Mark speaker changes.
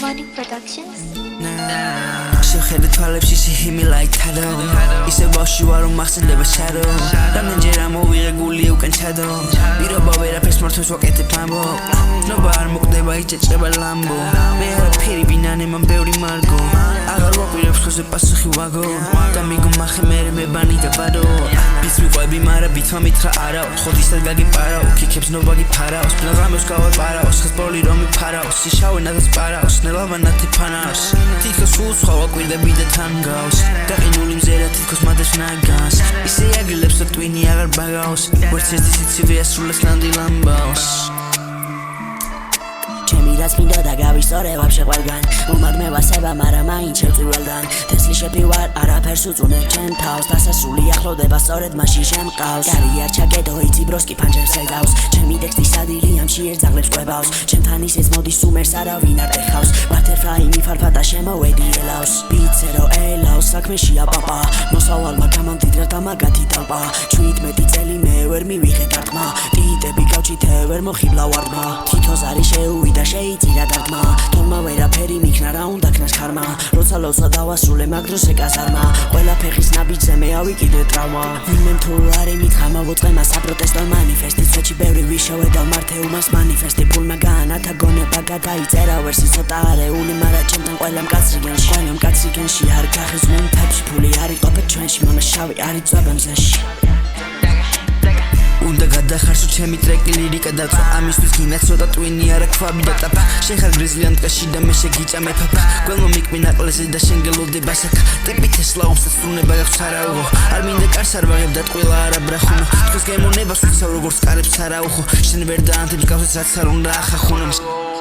Speaker 1: Morning Productions.
Speaker 2: შეხედე თვალებში სიჰიმი ლაითადო ისე ბავშვი ვარ რომ მახსენდება შადო რამდენჯერ ამოვიღე გული უკან ჩადო პირობა ვერაფერს მართავს ვაკეთებ ამბო ნობა არ მოკვდება იჭეჭება ლამბო მე არაფერი ბინანე მან ბევრი მარგო აღარ ვაპირებ ხოზე პასუხი ვაგო და მიგმახე მე ბანი და ბადო ბიც მიყვები მარა ბითმა მითხრა არა ხოდისად გაგიპარაო ქიქებს ნობა გიფარაოს პლაღამოს გავაპარაოს ხეს ბოლი რომ მიფარაოს სიშავე ნადას პარაოს ნელავანათი ფანაოს თითქოს უცხო ვაკვირდები და თან გავს გაყინული მზერა თითქოს მადებს ნაგანს ისე აგილებს და ტვინი აღარ ბაგავს ვერც ერთი სიცივე ასრულებს ნანდი ლამბავს
Speaker 3: რაც მინდა და გავისწორე ვაფშე ყველგან უმაგმე ვასება მარა მაინც შეწიველდან თესლი შეფივარ არაფერს უწუნებ ჩემ თავს დასასრული ახლოვდება სწორედ მაშინ შემყავს კარიერა ჩაკეტო იცი ბროსკი ფანჯერს ედავს ჩემი ტექსტი სადილი ამში ერთზაღლებს ყვებავს ჩემთან ისეც მოდის უმერს არავინ არ ეხავს ბათერფლაი მიფარფატა შემოვედი ელავს ბიცერო ელავს საქმეშია პაპა მოსავალმა გამამდიდრა და მაგათი ტალპა 17 წელი მე ვერ მივიღე დარტყმა ტიტები გავჩითე ვერ მოხიბლა ვარდმა თითოს არის შეუვიდა იცირა დარტმა თორმა ვერაფერი მიქნა რა უნდა ქნას ხარმა როცა ლოცვა დავასრულე მაგ დროს ეკაზარმა ყველა ფეხის ნაბიჯზე მე ავიკიდე ტრავმა ვინმე თუ არი მითხა მოვუწყემა საპროტესტო მანიფესტი ცეჩი ბევრი ვიშოვე და მართეუმას მანიფესტი ფულმა გაანათა გონება გადაიწერა ვერსი ცოტა არეული მარა ჩემთან ყველა მკაცრიგენში არ გახიზნენ თებში ფული არის ყოფეთ ჩვენში მამა შავი არის ძვაბემზეში
Speaker 2: უნდა გადახარსო ჩემი ტრეკი ლირიკა დაწვა ამისთვის გინა ცოტა ტვინი არა ქვაბი და ტაფა შენ ხარ გრიზლიან ტყეში და მე შეგიჭამე ფაფა გველმო მიკმინა ყლეზე და შენ გელოდება საკა ტიპი თესლა ომსაც სრულნება გაქვს არაუღო არ მინდა კარს არ ვაღებ და ტყვილა არა ბრახუნო თქვენს გემონებას ვიცავ როგორც კარებს არაუხო შენ ვერ დაანთებს გავსაც რაც არ უნდა ახახუნო